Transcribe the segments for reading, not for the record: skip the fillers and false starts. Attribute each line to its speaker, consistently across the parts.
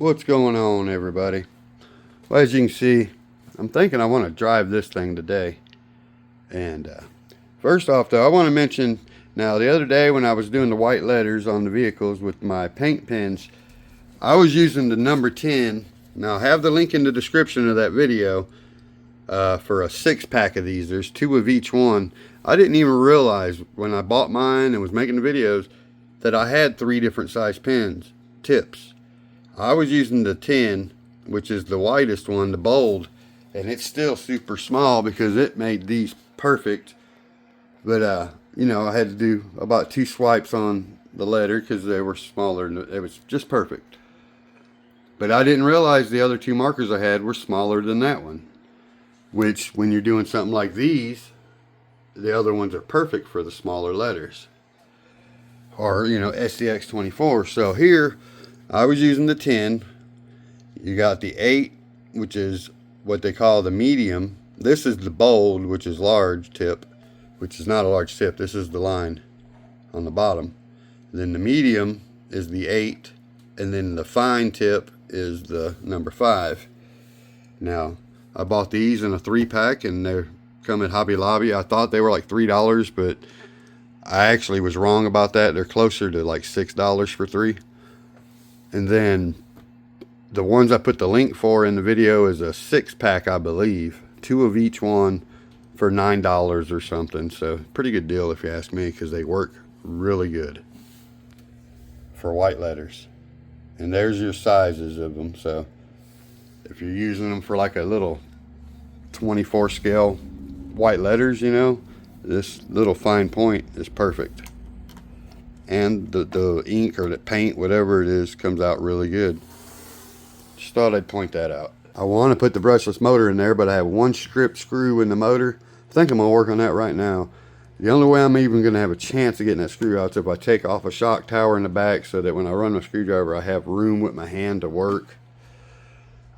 Speaker 1: What's going on, everybody? Well, as you can see, I'm thinking I want to drive this thing today. And first off, though, I want to mention, now the other day when I was doing the white letters on the vehicles with my paint pens, I was using the number 10. Now I have the link in the description of that video for a 6-pack of these. There's 2 of each one. I didn't even realize when I bought mine and was making the videos that I had 3 different size pens, tips. I was using the 10, which is the widest one, the bold, and it's still super small because it made these perfect. But you know, I had to do about 2 swipes on the letter because they were smaller and it was just perfect. But I didn't realize the other 2 markers I had were smaller than that one, which when you're doing something like these, the other ones are perfect for the smaller letters, or you know, SCX10.2. So here I was using the 10. You got the 8, which is what they call the medium. This is the bold, which is large tip, which is not a large tip. This is the line on the bottom. Then the medium is the 8, and then the fine tip is the number 5. Now, I bought these in a 3-pack, and they come at Hobby Lobby. I thought they were like $3, but I actually was wrong about that. They're closer to like $6 for 3. And then the ones I put the link for in the video is a 6-pack, I believe. 2 of each one for $9 or something. So pretty good deal if you ask me, because they work really good for white letters. And there's your sizes of them. So if you're using them for like a little 24 scale white letters, you know, this little fine point is perfect. And the ink or the paint, whatever it is, comes out really good. Just thought I'd point that out. I want to put the brushless motor in there, but I have 1 strip screw in the motor. I think I'm going to work on that right now. The only way I'm even going to have a chance of getting that screw out is if I take off a shock tower in the back, so that when I run my screwdriver I have room with my hand to work.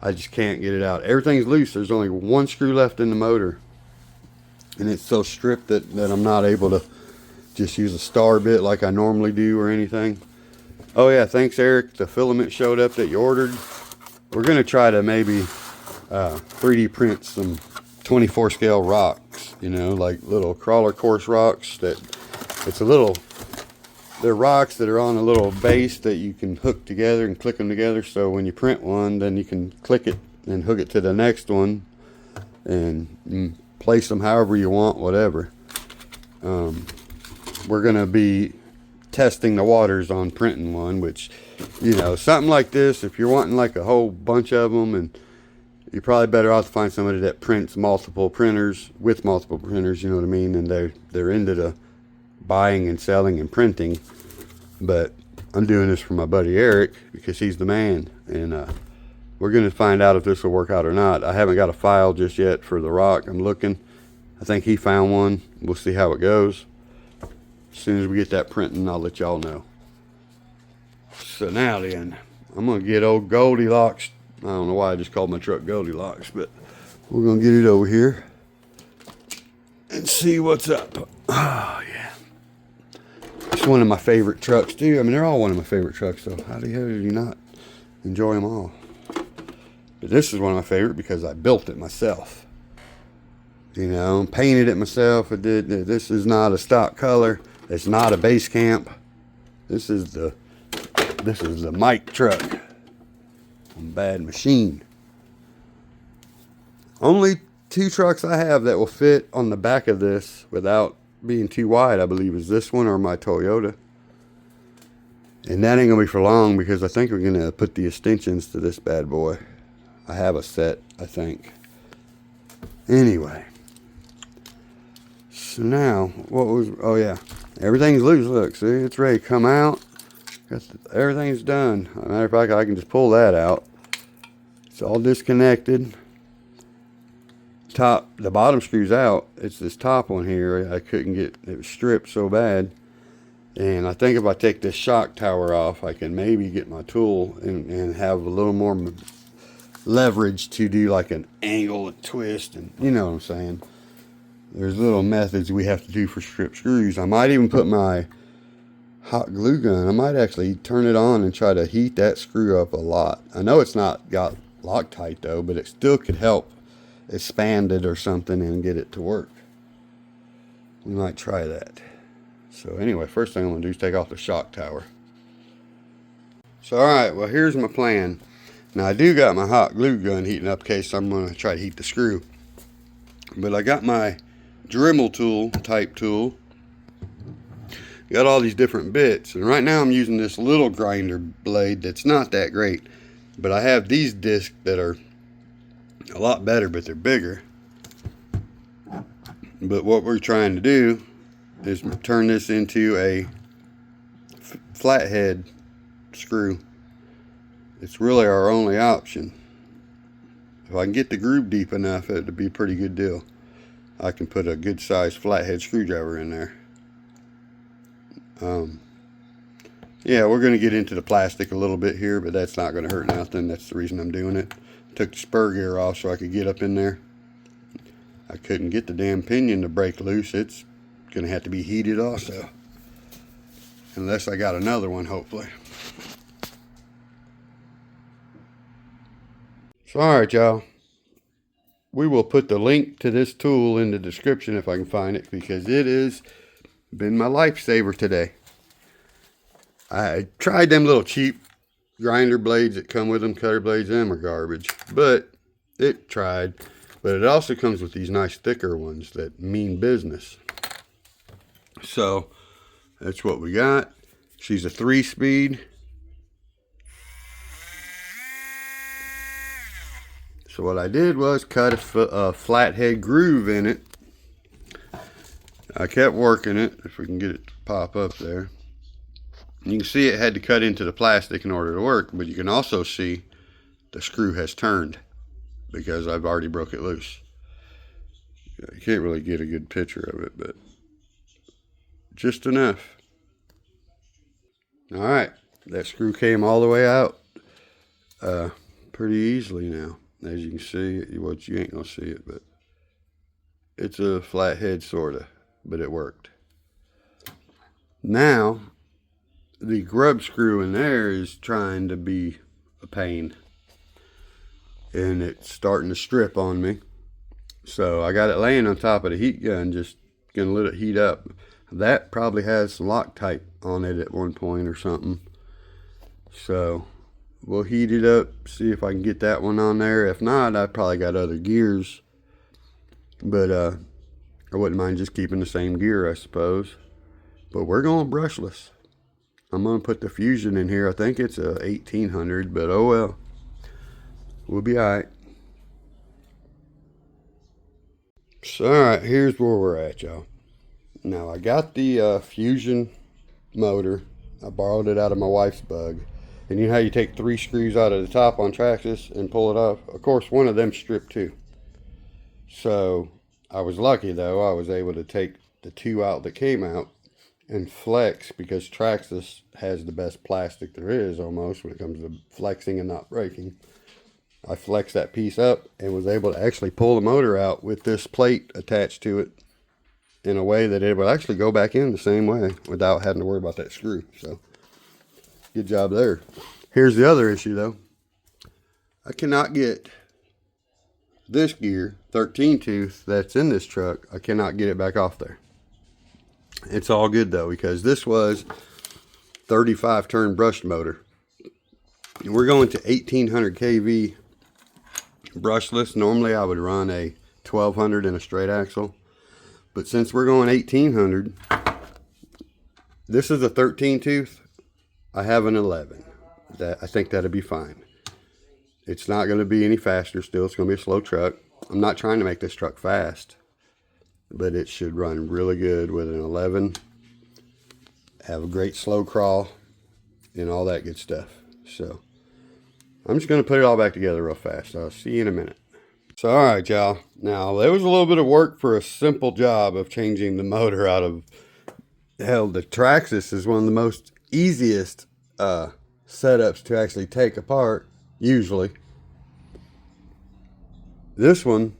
Speaker 1: I just can't get it out. Everything's loose. There's only 1 screw left in the motor, and it's so stripped that I'm not able to just use a star bit like I normally do or anything. Oh yeah, thanks Eric. The filament showed up that you ordered. We're going to try to maybe 3D print some 24 scale rocks, you know, like little crawler course rocks. That it's a little, they're rocks that are on a little base that you can hook together and click them together, so when you print one, then you can click it and hook it to the next one and place them however you want, whatever. We're going to be testing the waters on printing one, which, you know, something like this, if you're wanting like a whole bunch of them, and you're probably better off to find somebody that prints multiple printers, with multiple printers, you know what I mean, and they're into the buying and selling and printing. But I'm doing this for my buddy Eric because he's the man, and we're going to find out if this will work out or not. I haven't got a file just yet for the rock. I'm looking. I think he found one. We'll see how it goes. As soon as we get that printing, I'll let y'all know. So now then, I'm going to get old Goldilocks. I don't know why I just called my truck Goldilocks, but we're going to get it over here and see what's up. Oh, yeah. It's one of my favorite trucks, too. I mean, they're all one of my favorite trucks, so how the hell do you not enjoy them all? But this is one of my favorite because I built it myself. You know, painted it myself. I did. This is not a stock color. It's not a base camp. This is the Mike truck. Bad machine. Only 2 trucks I have that will fit on the back of this without being too wide, I believe, is this one or my Toyota. And that ain't gonna be for long because I think we're gonna put the extensions to this bad boy. I have a set, I think. Anyway. So now, oh yeah, everything's loose. Look, see, it's ready to come out. Everything's done. As a matter of fact, I can just pull that out. It's all disconnected. The bottom screw's out. It's this top one here. I couldn't get, it was stripped so bad. And I think if I take this shock tower off, I can maybe get my tool and have a little more leverage to do like an angle and twist, and you know what I'm saying. There's little methods we have to do for strip screws. I might even put my hot glue gun, I might actually turn it on and try to heat that screw up a lot. I know it's not got Loctite though, but it still could help expand it or something and get it to work. We might try that. So anyway, first thing I'm going to do is take off the shock tower. So alright, well here's my plan. Now I do got my hot glue gun heating up in case I'm going to try to heat the screw. But I got my Dremel tool, type tool. Got all these different bits. And right now I'm using this little grinder blade that's not that great. But I have these discs that are a lot better, but they're bigger. But what we're trying to do is turn this into a flathead screw. It's really our only option. If I can get the groove deep enough, it'd be a pretty good deal. I can put a good sized flathead screwdriver in there. Yeah, we're going to get into the plastic a little bit here, but that's not going to hurt nothing. That's the reason I'm doing it. Took the spur gear off so I could get up in there. I couldn't get the damn pinion to break loose. It's going to have to be heated also. Unless I got another one, hopefully. So alright y'all. We will put the link to this tool in the description if I can find it, because it has been my lifesaver today. I tried them little cheap grinder blades that come with them, cutter blades, them are garbage. But it tried. But it also comes with these nice thicker ones that mean business. So that's what we got. She's a 3-speed. So what I did was cut a flathead groove in it. I kept working it, if we can get it to pop up there. You can see it had to cut into the plastic in order to work, but you can also see the screw has turned because I've already broke it loose. You can't really get a good picture of it, but just enough. Alright, that screw came all the way out pretty easily now. As you can see, well, you ain't gonna see it, but it's a flathead sorta, but it worked. Now the grub screw in there is trying to be a pain, and it's starting to strip on me. So I got it laying on top of the heat gun, just gonna let it heat up. That probably has some Loctite on it at one point or something. So we'll heat it up, see if I can get that one on there. If not, I probably got other gears. But I wouldn't mind just keeping the same gear, I suppose. But we're going brushless. I'm going to put the Fusion in here. I think it's a 1800, but oh well. We'll be alright. So alright, here's where we're at, y'all. Now I got the Fusion motor. I borrowed it out of my wife's bug. And you know how you take 3 screws out of the top on Traxxas and pull it off? Of course, one of them stripped too. So I was lucky though. I was able to take the 2 out that came out and flex, because Traxxas has the best plastic there is almost when it comes to flexing and not breaking. I flexed that piece up and was able to actually pull the motor out with this plate attached to it in a way that it would actually go back in the same way without having to worry about that screw. So good job there. Here's the other issue though. I cannot get this gear, 13 tooth, that's in this truck. I cannot get it back off there. It's all good though, because this was 35 turn brushed motor. And we're going to 1800 kV brushless. Normally I would run a 1200 in a straight axle. But since we're going 1800, this is a 13 tooth. I have an 11. I think that'll be fine. It's not going to be any faster still. It's going to be a slow truck. I'm not trying to make this truck fast, but it should run really good with an 11. Have a great slow crawl and all that good stuff. So I'm just going to put it all back together real fast. I'll see you in a minute. So alright y'all. Now there was a little bit of work for a simple job of changing the motor out of, hell, the Traxxas is one of the most easiest setups to actually take apart, usually. This one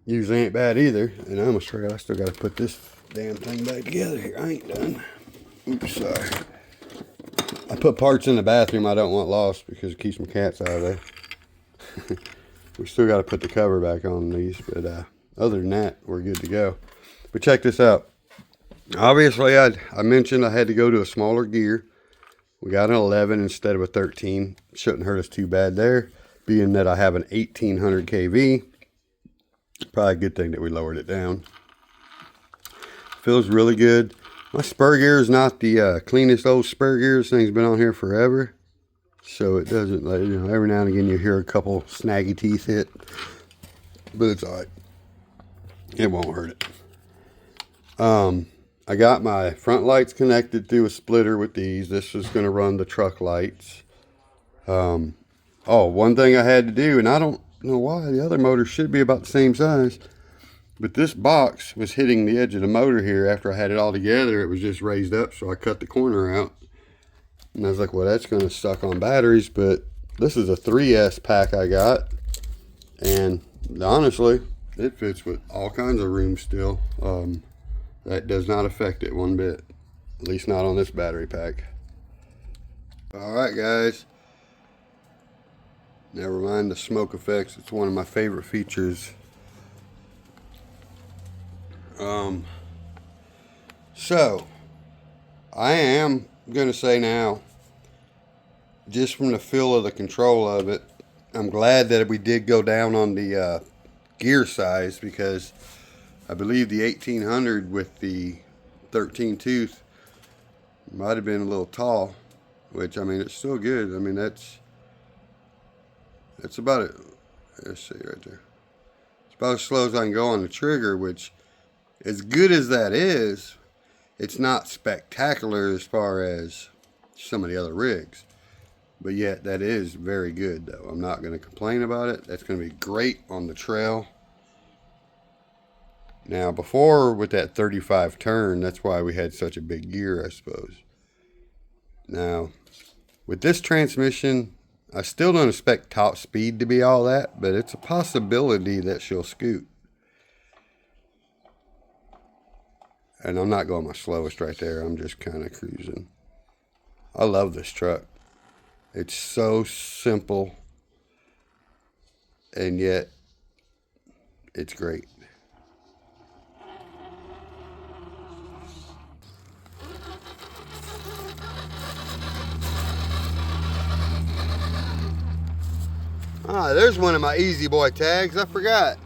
Speaker 1: usually ain't bad either, and I almost forgot I still got to put this damn thing back together here. I ain't done. Oops, sorry. I put parts in the bathroom I don't want lost because it keeps my cats out of there. We still got to put the cover back on these, but other than that, we're good to go. But check this out. Obviously, I mentioned I had to go to a smaller gear. We got an 11 instead of a 13. Shouldn't hurt us too bad there, being that I have an 1800 kV. Probably a good thing that we lowered it down. Feels really good. My spur gear is not the cleanest old spur gear. This thing's been on here forever. So it doesn't, like, you know, every now and again you hear a couple snaggy teeth hit. But it's alright. It won't hurt it. I got my front lights connected through a splitter with these. This is going to run the truck lights. Oh, one thing I had to do, and I don't know why, the other motor should be about the same size, but this box was hitting the edge of the motor here. After I had it all together, it was just raised up, so I cut the corner out. And I was like, well, that's going to suck on batteries, but this is a 3S pack I got, and honestly, it fits with all kinds of room still. That does not affect it one bit, at least not on this battery pack. Alright guys, never mind the smoke effects, it's one of my favorite features. So I am going to say now, just from the feel of the control of it, I'm glad that we did go down on the gear size, because I believe the 1800 with the 13 tooth might have been a little tall, which, I mean, it's still good. I mean, that's about it. Let's see right there. It's about as slow as I can go on the trigger, which, as good as that is, it's not spectacular as far as some of the other rigs. But yet, that is very good, though. I'm not going to complain about it. That's going to be great on the trail. Now, before, with that 35 turn, that's why we had such a big gear, I suppose. Now, with this transmission, I still don't expect top speed to be all that, but it's a possibility that she'll scoot. And I'm not going my slowest right there. I'm just kind of cruising. I love this truck. It's so simple, and yet it's great. Ah, there's one of my Easy Boy tags. I forgot.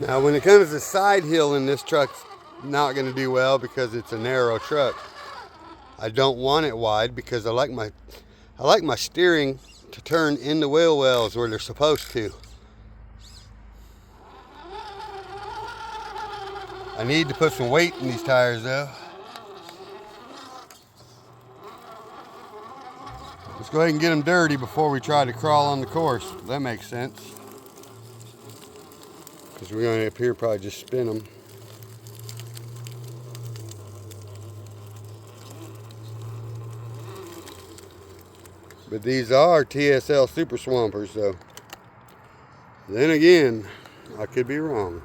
Speaker 1: Now, when it comes to side hilling, this truck's not going to do well because it's a narrow truck. I don't want it wide because I like my steering to turn in the wheel wells where they're supposed to. I need to put some weight in these tires though. Let's go ahead and get them dirty before we try to crawl on the course. If that makes sense. Because we're going to up here probably just spin them. But these are TSL Super Swampers, so then again, I could be wrong.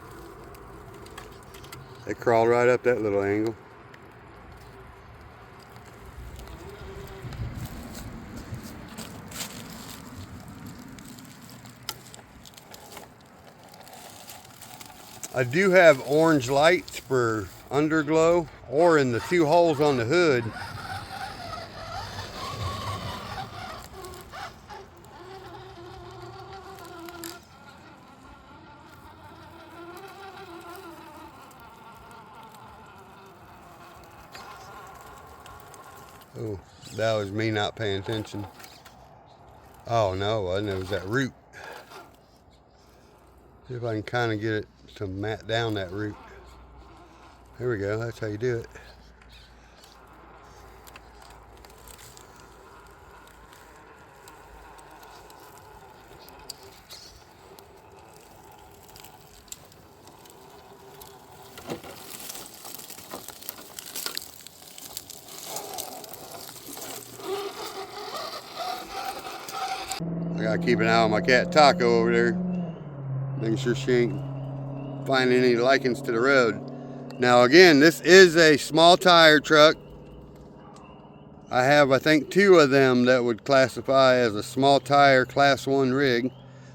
Speaker 1: They crawl right up that little angle. I do have orange lights for underglow, or in the two holes on the hood. Oh, that was me not paying attention. Oh no, I know it was that root. See if I can kind of get it to mat down that root. There we go, that's how you do it. I gotta keep an eye on my cat Taco over there, making sure she ain't finding any lichens to the road. Now again, this is a small tire truck. I have, I think, 2 of them that would classify as a small tire class 1 rig.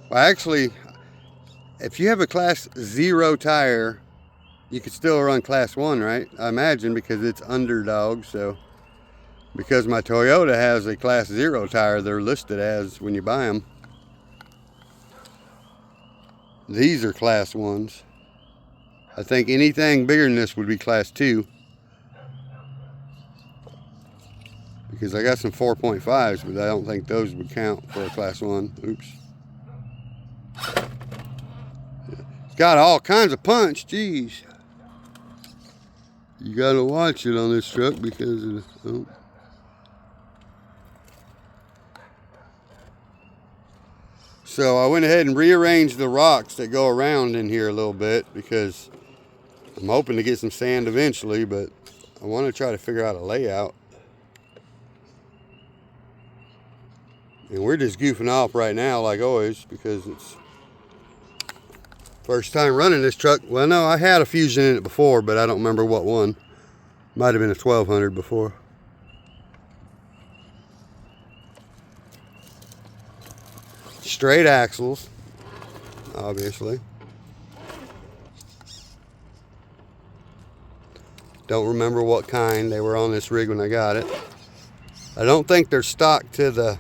Speaker 1: Well, actually, if you have a class 0 tire, you could still run class 1, right? I imagine, because it's underdog. So because my Toyota has a class 0 tire, they're listed as when you buy them. These are class 1s. I think anything bigger than this would be class 2. Because I got some 4.5s, but I don't think those would count for a class 1. Oops. It's got all kinds of punch, jeez. You gotta watch it on this truck because of the, oh. So I went ahead and rearranged the rocks that go around in here a little bit because I'm hoping to get some sand eventually, but I want to try to figure out a layout. And we're just goofing off right now like always because it's first time running this truck. Well, no, I had a Fusion in it before, but I don't remember what one. Might have been a 1200 before. Straight axles, obviously. Don't remember what kind. They were on this rig when I got it. I don't think they're stock to the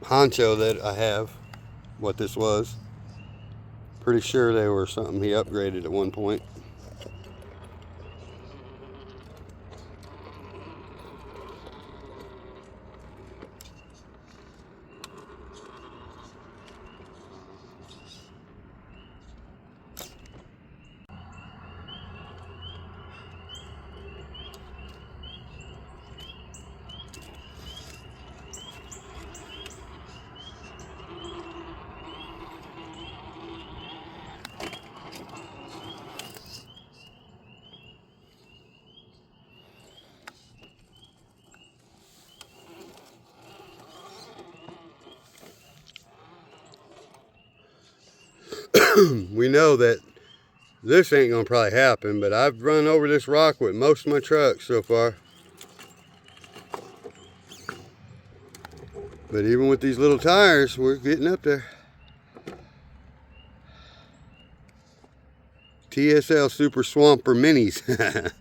Speaker 1: honcho that I have, what this was. Pretty sure they were something he upgraded at one point. We know that this ain't gonna probably happen, but I've run over this rock with most of my trucks so far. But even with these little tires, we're getting up there. TSL Super Swamper Minis.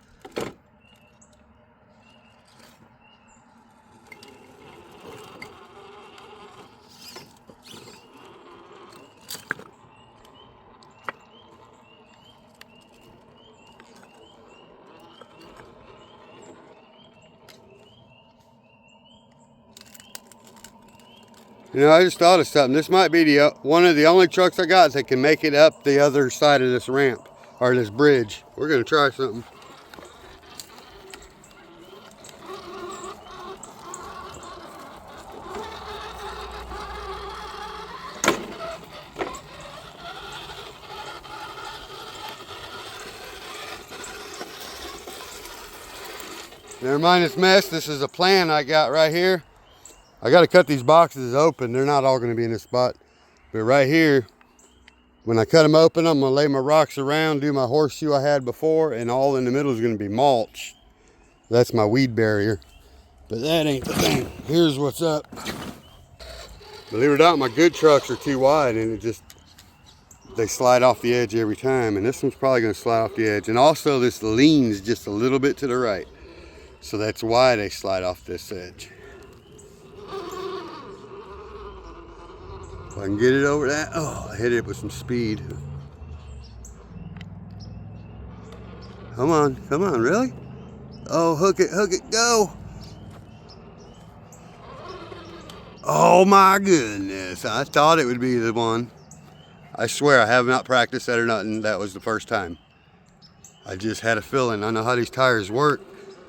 Speaker 1: You know, I just thought of something. This might be the one of the only trucks I got that can make it up the other side of this ramp, or this bridge. We're going to try something. Never mind this mess. This is a plan I got right here. I got to cut these boxes open. They're not all going to be in this spot. But right here, when I cut them open, I'm going to lay my rocks around, do my horseshoe I had before, and all in the middle is going to be mulch. That's my weed barrier. But that ain't the thing. Here's what's up. Believe it or not, my good trucks are too wide, and they slide off the edge every time. And this one's probably going to slide off the edge. And also, this leans just a little bit to the right. So that's why they slide off this edge. If I can get it over that. Oh, I hit it with some speed. Come on, really? Oh, hook it, go. Oh my goodness, I thought it would be the one. I swear I have not practiced that or nothing. That was the first time. I just had a feeling. I know how these tires work.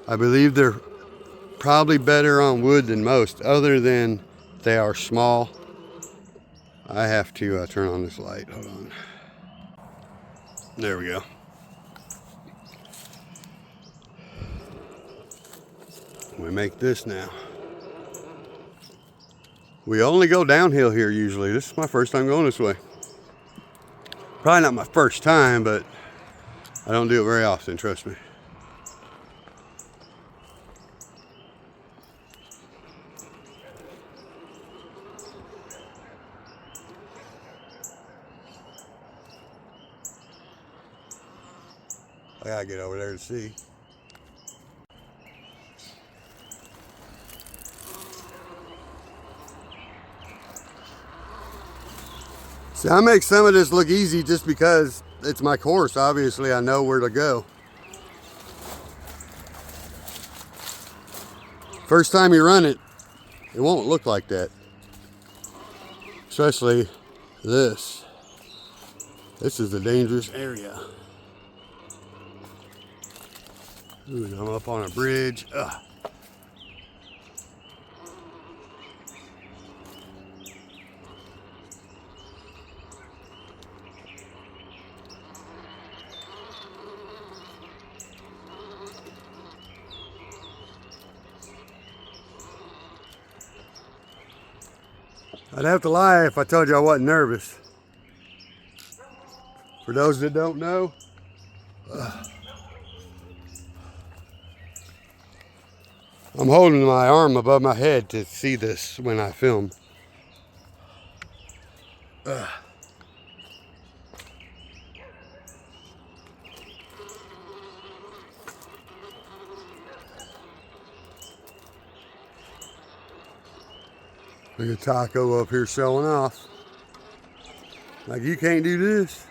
Speaker 1: I believe they're probably better on wood than most, other than they are small. I have to turn on this light. Hold on. There we go. We make this now. We only go downhill here usually. This is my first time going this way. Probably not my first time, but I don't do it very often, trust me. I gotta get over there to see. See, I make some of this look easy just because it's my course. Obviously, I know where to go. First time you run it, it won't look like that. Especially this. This is a dangerous area. Ooh, and I'm up on a bridge. Ugh. I'd have to lie if I told you I wasn't nervous. For those that don't know, I'm holding my arm above my head to see this when I film. Look at Taco up here showing off. Like, you can't do this.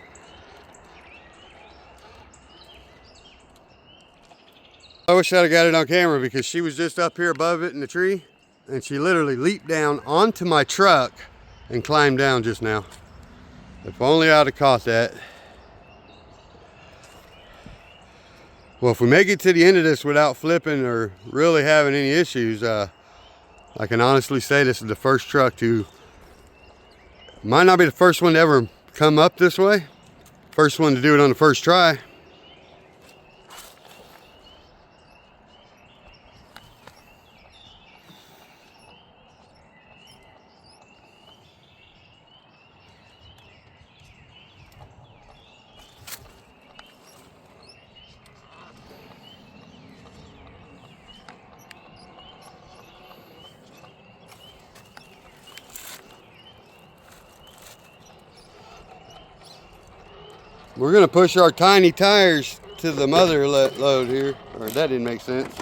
Speaker 1: I wish I'd have got it on camera because she was just up here above it in the tree and she literally leaped down onto my truck and climbed down just now. If only I'd have caught that. Well, if we make it to the end of this without flipping or really having any issues, I can honestly say this is the first truck to, might not be the first one to ever come up this way. First one to do it on the first try. We're gonna push our tiny tires to the mother load here. Or that didn't make sense.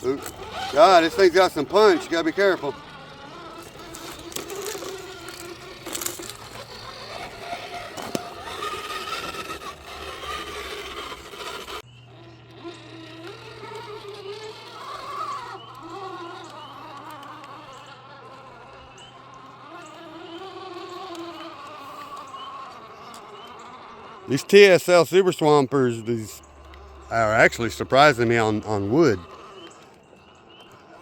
Speaker 1: Oops. God, this thing's got some punch. You gotta be careful. These TSL Super Swampers, these are actually surprising me on wood.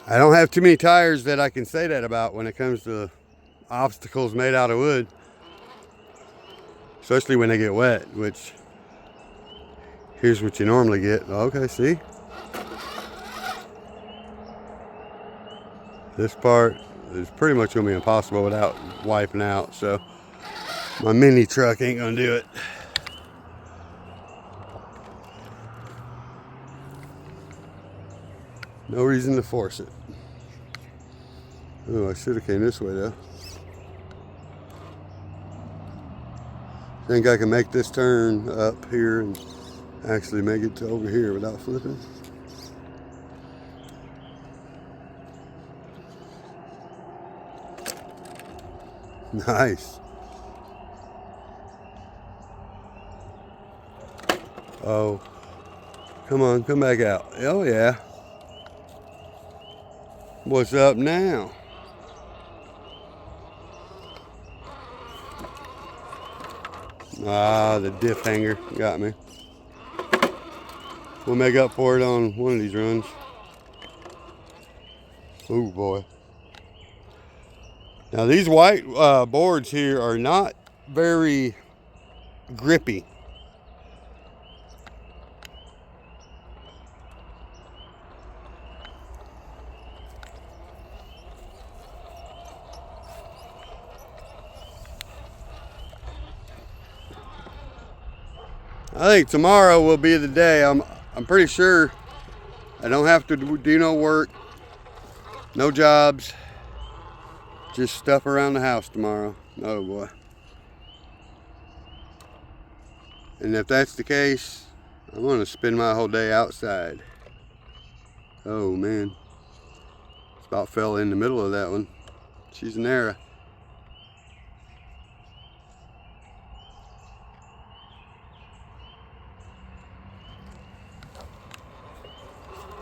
Speaker 1: I don't have too many tires that I can say that about when it comes to obstacles made out of wood. Especially when they get wet, which, here's what you normally get. Okay, see? This part is pretty much gonna be impossible without wiping out, so my mini truck ain't gonna do it. No reason to force it. Oh, I should have came this way though. Think I can make this turn up here and actually make it to over here without flipping. Nice. Oh, come on, come back out. Oh yeah. What's up now? Ah, the diff hanger got me. We'll make up for it on one of these runs. Oh boy. Now these white boards here are not very grippy. I think tomorrow will be the day. I'm pretty sure I don't have to do no work, no jobs, just stuff around the house tomorrow. Oh boy. And if that's the case, I'm gonna spend my whole day outside. Oh man. About fell in the middle of that one. She's an error.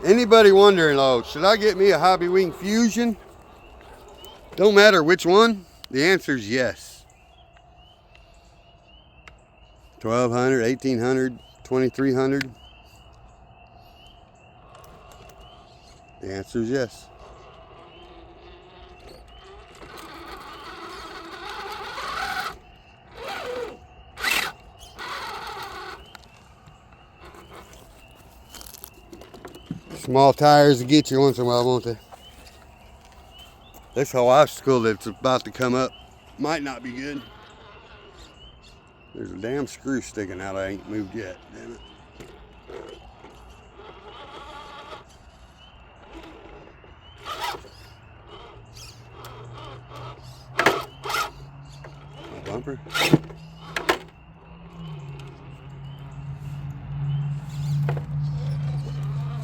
Speaker 1: Anybody wondering, oh, should I get me a HOBBYWING Fusion? Don't matter which one, the answer is yes. 1200, 1800, 2300. The answer is yes. Small tires to get you once in a while, won't they? This whole obstacle that's about to come up might not be good. There's a damn screw sticking out I ain't moved yet, damn it. My bumper.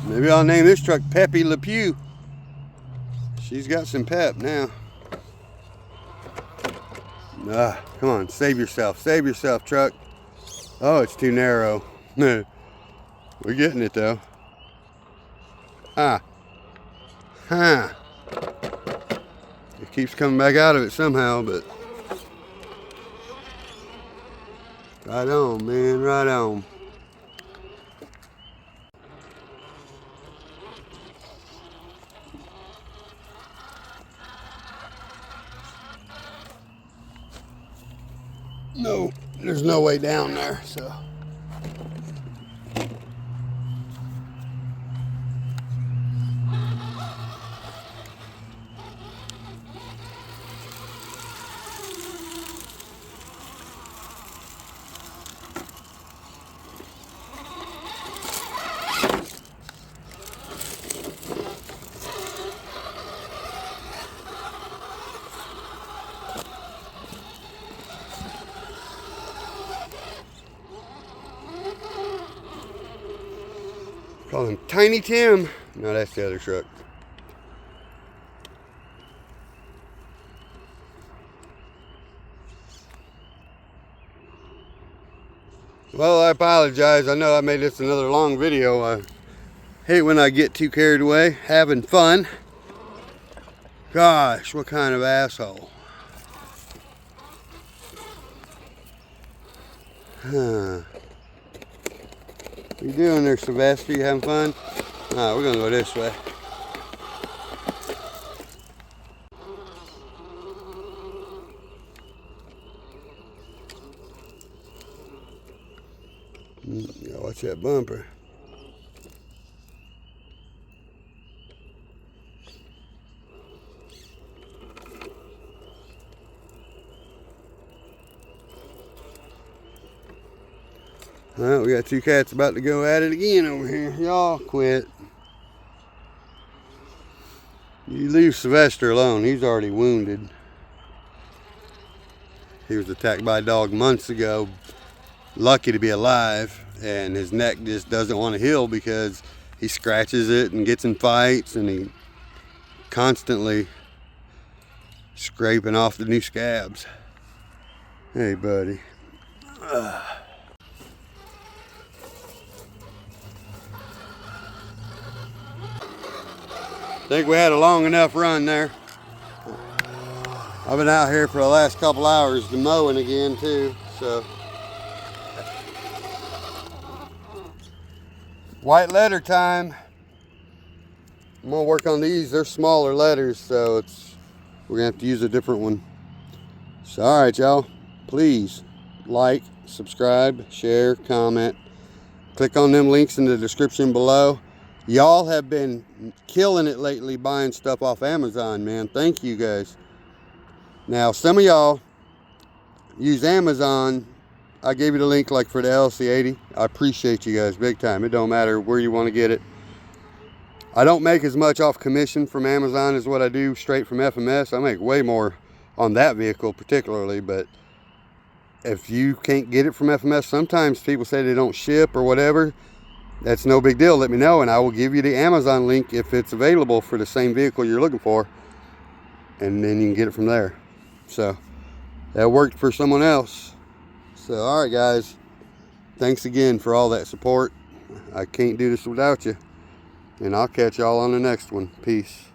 Speaker 1: Maybe I'll name this truck Peppy Le Pew. She's got some pep now. Come on, save yourself, truck. Oh, it's too narrow. We're getting it though. It keeps coming back out of it somehow, but right on, man, right on. No, there's no way down there, so. Call him Tiny Tim. No, that's the other truck. Well, I apologize. I know I made this another long video. I hate when I get too carried away having fun. Gosh, what kind of asshole. What you doing there, Sylvester? You having fun? Alright, we're gonna go this way. Yeah, watch that bumper. Well, we got two cats about to go at it again over here. Y'all quit. You leave Sylvester alone. He's already wounded. He was attacked by a dog months ago. Lucky to be alive. And his neck just doesn't want to heal because he scratches it and gets in fights. And he constantly scraping off the new scabs. Hey, buddy. I think we had a long enough run there. I've been out here for the last couple hours mowing again too, so. White letter time. I'm gonna work on these. They're smaller letters, so we're gonna have to use a different one. So all right, y'all, please like, subscribe, share, comment. Click on them links in the description below. Y'all have been killing it lately buying stuff off Amazon, man. Thank you guys. Now, some of y'all use Amazon I gave you the link like for the LC80. I appreciate you guys big time. It don't matter where you want to get it. I don't make as much off commission from Amazon as what I do straight from FMS. I make way more on that vehicle particularly, but if you can't get it from FMS, sometimes people say they don't ship or whatever. That's no big deal. Let me know and I will give you the Amazon link if it's available for the same vehicle you're looking for, and then you can get it from there. So that worked for someone else. So all right guys, thanks again for all that support. I can't do this without you, and I'll catch y'all on the next one. Peace.